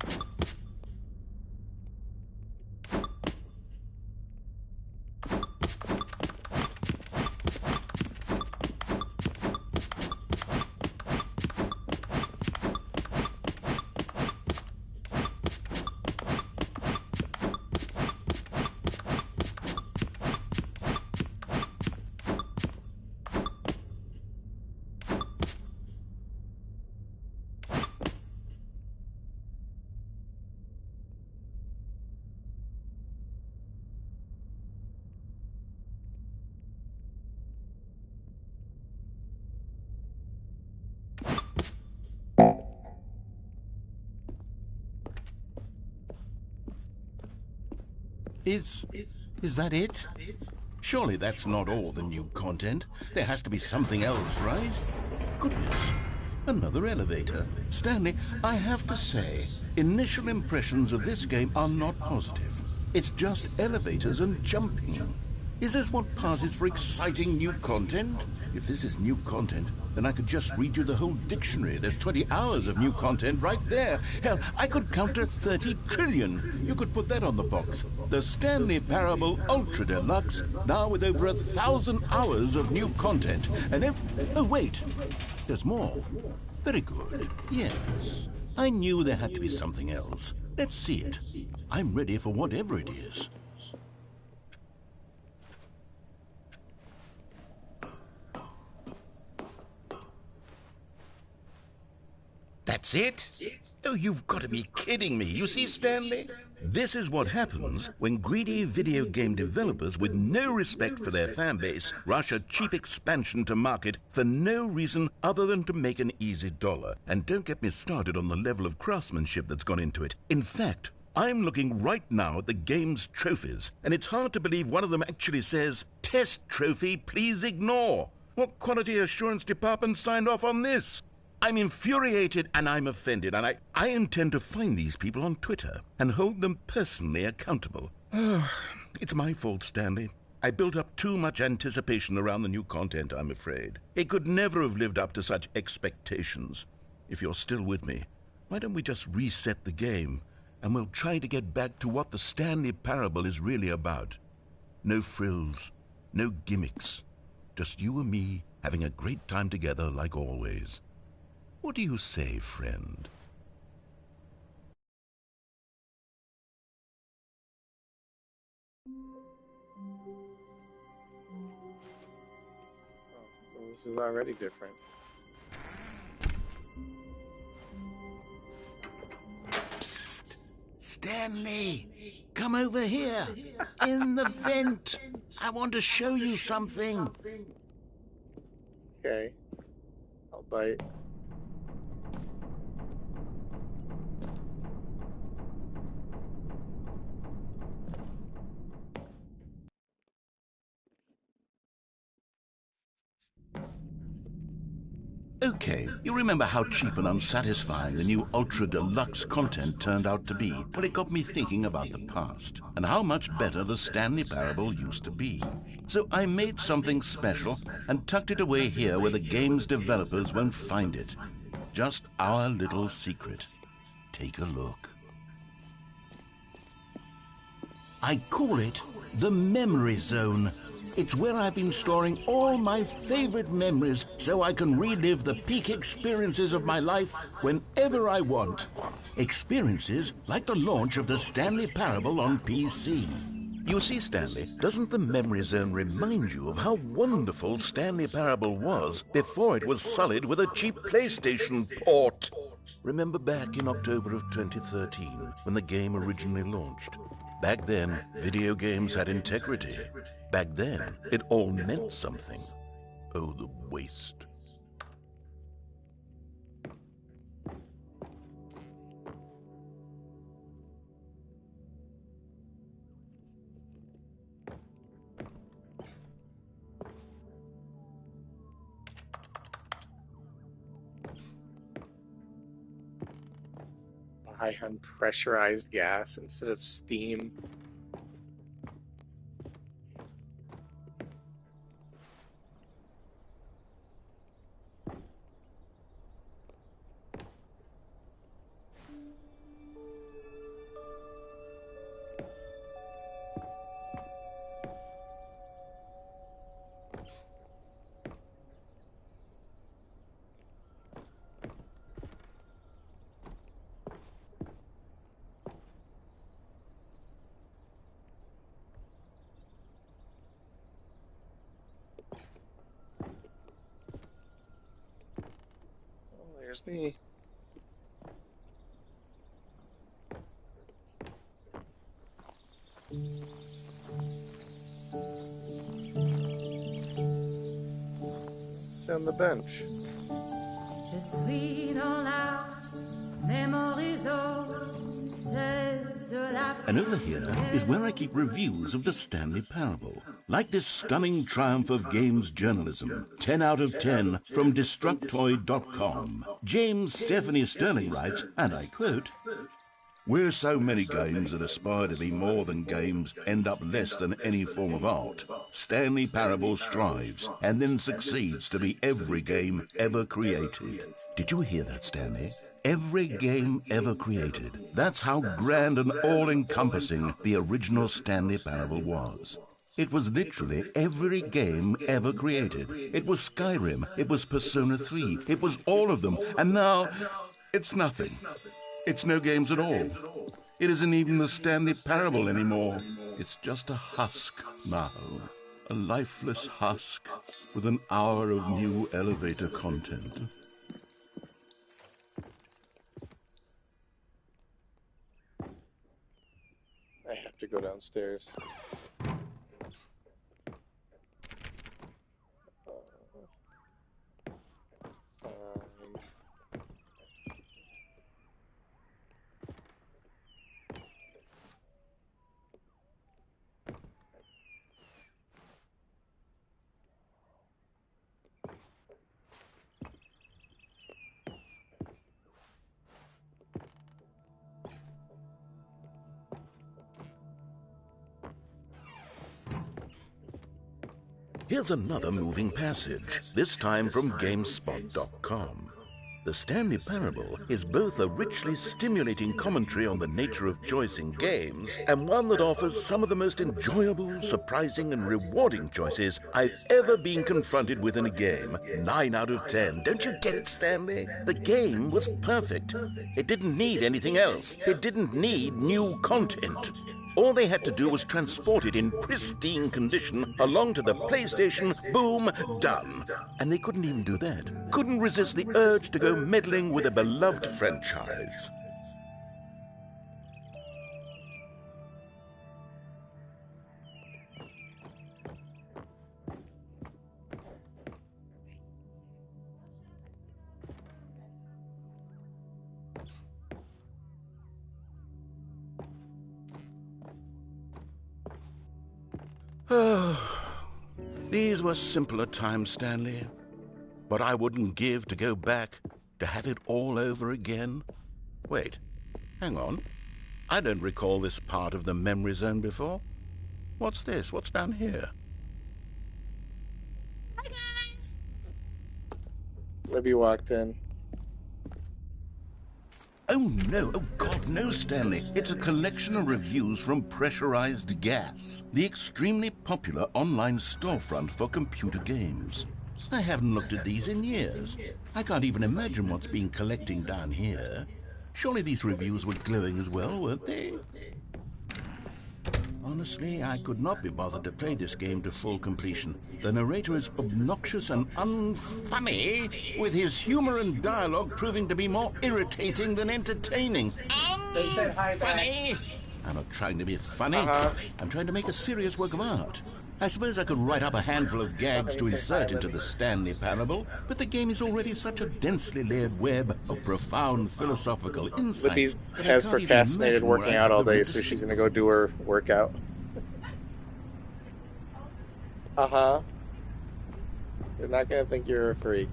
Is that it? Surely that's not all the new content. There has to be something else, right? Goodness. Another elevator. Stanley, I have to say, initial impressions of this game are not positive. It's just elevators and jumping. Is this what passes for exciting new content? If this is new content, then I could just read you the whole dictionary. There's 20 hours of new content right there. Hell, I could count to 30 trillion. You could put that on the box. The Stanley Parable Ultra Deluxe, now with over 1,000 hours of new content. And oh, wait. There's more. Very good. Yes. I knew there had to be something else. Let's see it. I'm ready for whatever it is. That's it? Oh, you've got to be kidding me. You see, Stanley? This is what happens when greedy video game developers with no respect for their fan base rush a cheap expansion to market for no reason other than to make an easy dollar. And don't get me started on the level of craftsmanship that's gone into it. In fact, I'm looking right now at the game's trophies, and it's hard to believe one of them actually says, "Test trophy, please ignore." What quality assurance department signed off on this? I'm infuriated and I'm offended, and I intend to find these people on Twitter and hold them personally accountable. It's my fault, Stanley. I built up too much anticipation around the new content, I'm afraid. It could never have lived up to such expectations. If you're still with me, why don't we just reset the game, and we'll try to get back to what the Stanley Parable is really about. No frills, no gimmicks. Just you and me having a great time together like always. What do you say, friend? Oh, well, this is already different. Psst! Stanley! Come over here! In the vent! I want to show you something! Okay. I'll bite. Okay, you remember how cheap and unsatisfying the new Ultra Deluxe content turned out to be? Well, it got me thinking about the past and how much better the Stanley Parable used to be. So I made something special and tucked it away here where the game's developers won't find it. Just our little secret. Take a look. I call it the Memory Zone. It's where I've been storing all my favorite memories so I can relive the peak experiences of my life whenever I want. Experiences like the launch of the Stanley Parable on PC. You see, Stanley, doesn't the Memory Zone remind you of how wonderful Stanley Parable was before it was sullied with a cheap PlayStation port? Remember back in October of 2013 when the game originally launched? Back then, video games had integrity. Back then, it all meant something. Oh, the waste. High unpressurized gas instead of steam. There's me. Sit on the bench. Je suis dans la mémorisation, c'est cela. And over here is where I keep reviews of the Stanley Parable. Like this stunning triumph of games journalism, 10 out of 10 from Destructoid.com. James Stephanie Sterling writes, and I quote, "Where so many games that aspire to be more than games end up less than any form of art, Stanley Parable strives and then succeeds to be every game ever created." Did you hear that, Stanley? Every game ever created. That's how grand and all-encompassing the original Stanley Parable was. It was literally every game ever created. It was Skyrim, it was Persona 3, it was all of them, and now it's nothing. It's no games at all. It isn't even the Stanley Parable anymore. It's just a husk now. A lifeless husk with an hour of new elevator content. I have to go downstairs. Here's another moving passage, this time from GameSpot.com. The Stanley Parable is both a richly stimulating commentary on the nature of choice in games and one that offers some of the most enjoyable, surprising, and rewarding choices I've ever been confronted with in a game. 9 out of 10. Don't you get it, Stanley? The game was perfect. It didn't need anything else. It didn't need new content. All they had to do was transport it in pristine condition along to the PlayStation, boom, done. And they couldn't even do that. Couldn't resist the urge to go meddling with a beloved franchise. These were simpler times, Stanley. But I wouldn't give to go back, to have it all over again. Wait, hang on. I don't recall this part of the memory zone before. What's this? What's down here? Hi guys. Libby walked in. Oh no, oh God, no, Stanley. It's a collection of reviews from Pressurized Gas, the extremely popular online storefront for computer games. I haven't looked at these in years. I can't even imagine what's been collecting down here. Surely these reviews were glowing as well, weren't they? Honestly, I could not be bothered to play this game to full completion. The narrator is obnoxious and unfunny, with his humor and dialogue proving to be more irritating than entertaining. Unfunny! I'm not trying to be funny. I'm trying to make a serious work of art. I suppose I could write up a handful of gags to insert into the Stanley Parable, but the game is already such a densely layered web of profound philosophical insights. Libby that has I can't even procrastinated imagine where working I out have all the day, room so to she's stick gonna go do her workout. You're not gonna think you're a freak.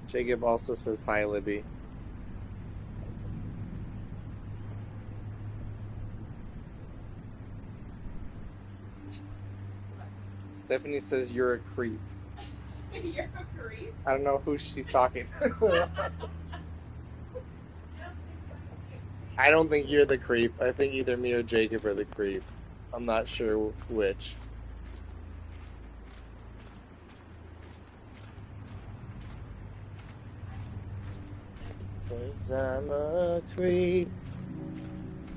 Jacob also says hi, Libby. Stephanie says you're a creep. You're a creep. I don't know who she's talking to. I don't think you're the creep. I think either me or Jacob are the creep. I'm not sure which. 'Cause I'm a creep.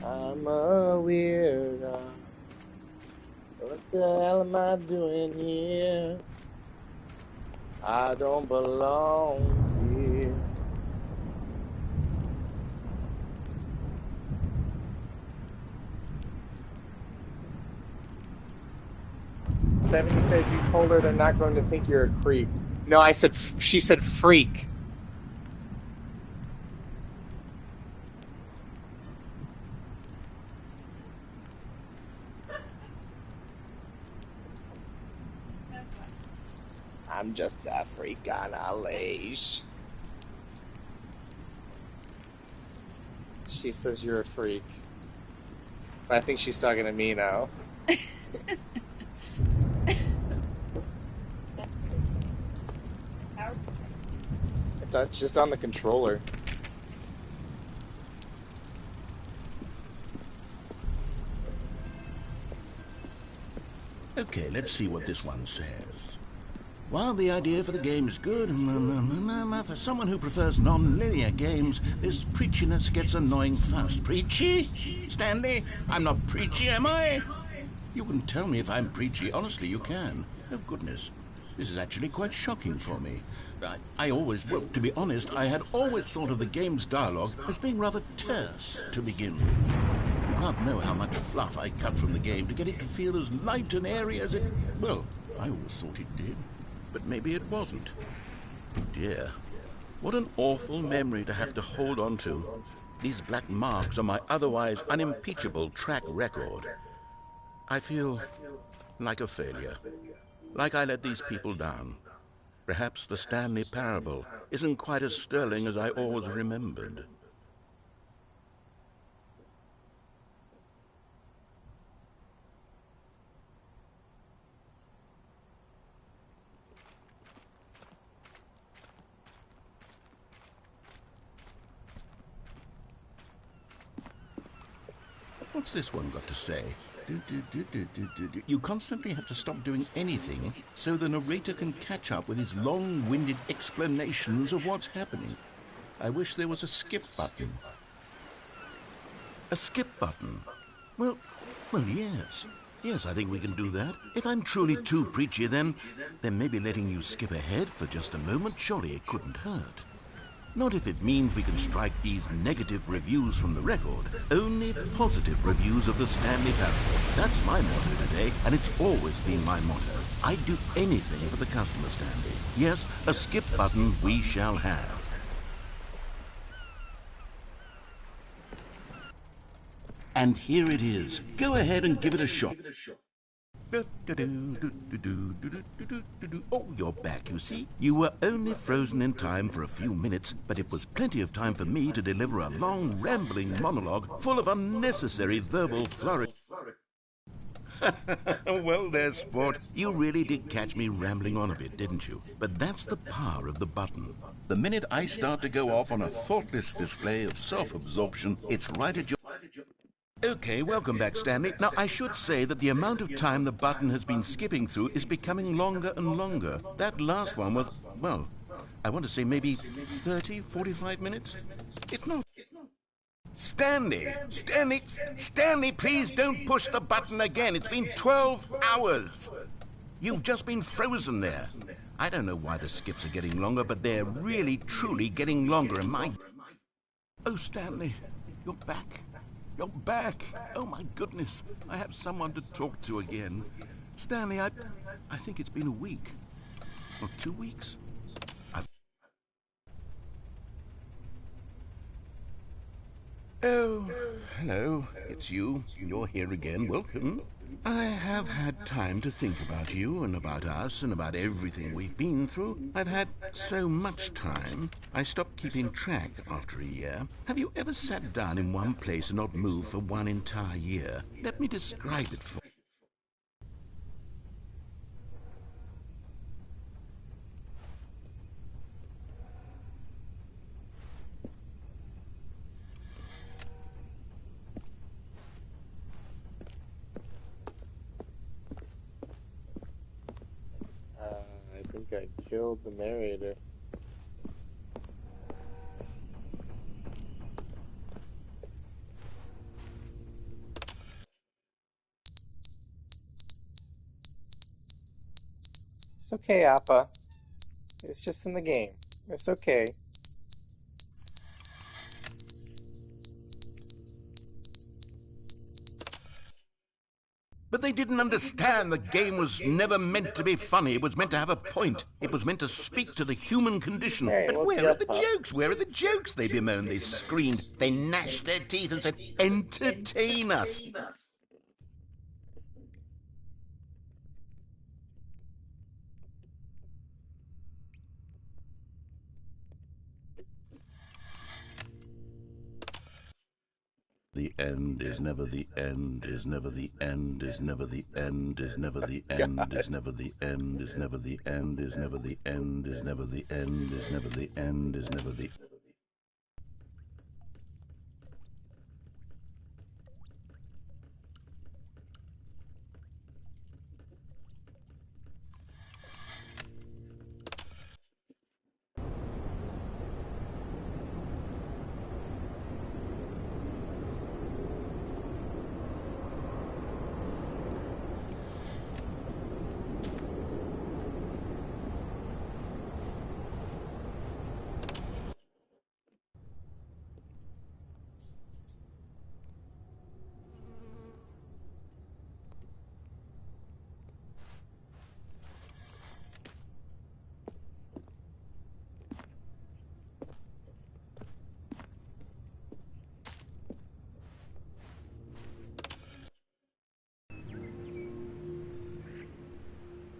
I'm a weirdo. What the hell am I doing here? I don't belong here. Stephanie says you told her they're not going to think you're a creep. No, I said, she said freak. I'm just a freak on a leash. She says you're a freak. But I think she's talking to me now. It's just on the controller. Okay, let's see what this one says. While the idea for the game is good, for someone who prefers non-linear games, this preachiness gets annoying fast. Preachy? Stanley? I'm not preachy, am I? You can tell me if I'm preachy. Honestly, you can. Oh, goodness. This is actually quite shocking for me. Well, to be honest, I had always thought of the game's dialogue as being rather terse to begin with. You can't know how much fluff I cut from the game to get it to feel as light and airy as it... Well, I always thought it did. But maybe it wasn't. Oh dear. What an awful memory to have to hold on to. These black marks on my otherwise unimpeachable track record. I feel like a failure. Like I let these people down. Perhaps the Stanley Parable isn't quite as sterling as I always remembered. What's this one got to say? You constantly have to stop doing anything so the narrator can catch up with his long-winded explanations of what's happening. I wish there was a skip button. A skip button? Well, yes. Yes, I think we can do that. If I'm truly too preachy, then maybe letting you skip ahead for just a moment, surely it couldn't hurt. Not if it means we can strike these negative reviews from the record. Only positive reviews of the Stanley Parable. That's my motto today, and it's always been my motto. I'd do anything for the customer, Stanley. Yes, a skip button we shall have. And here it is. Go ahead and give it a shot. Oh, you're back, you see. You were only frozen in time for a few minutes, but it was plenty of time for me to deliver a long, rambling monologue full of unnecessary verbal flurry. Well, there, sport. You really did catch me rambling on a bit, didn't you? But that's the power of the button. The minute I start to go off on a thoughtless display of self-absorption, it's right at your... Okay, welcome back, Stanley. Now, I should say that the amount of time the button has been skipping through is becoming longer and longer. That last one was, well, I want to say maybe 30, 45 minutes? It's not... Stanley, please don't push the button again. It's been 12 hours. You've just been frozen there. I don't know why the skips are getting longer, but they're really, truly getting longer, and my... Oh, Stanley, you're back. You're back. Oh, my goodness. I have someone to talk to again. Stanley, I think it's been a week. Or 2 weeks. Oh, hello. It's you. You're here again. Welcome. I have had time to think about you and about us and about everything we've been through. I've had so much time. I stopped keeping track after a year. Have you ever sat down in one place and not moved for one entire year? Let me describe it for you. I think I killed the narrator. It's okay, Appa. It's just in the game. It's okay. But they didn't understand the game was never meant to be funny. It was meant to have a point. It was meant to speak to the human condition. Alright, But woke you where are up, the Pop. jokes? Where are the jokes? They bemoaned, they screamed, they gnashed their teeth and said, entertain us. The end is never the end, is never the end, is never the end, is never the end, is never the end, is never the end, is never the end, is never the end, is never the end, is never the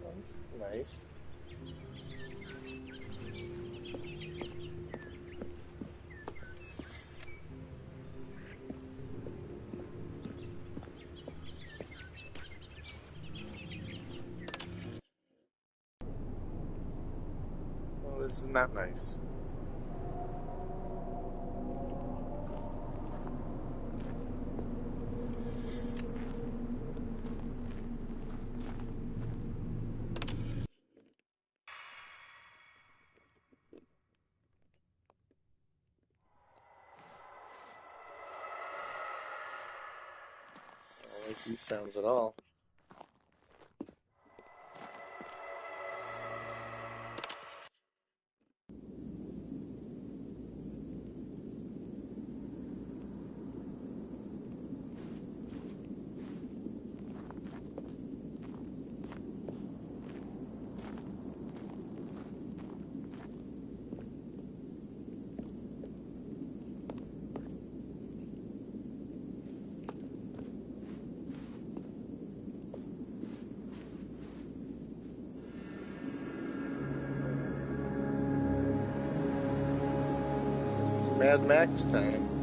Oh, this is nice. Oh, this is not nice. I don't like these sounds at all. This is Mad Max time.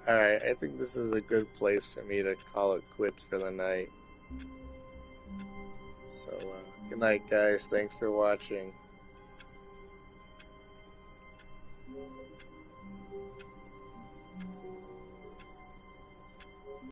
Alright, I think this is a good place for me to call it quits for the night. So, good night, guys. Thanks for watching.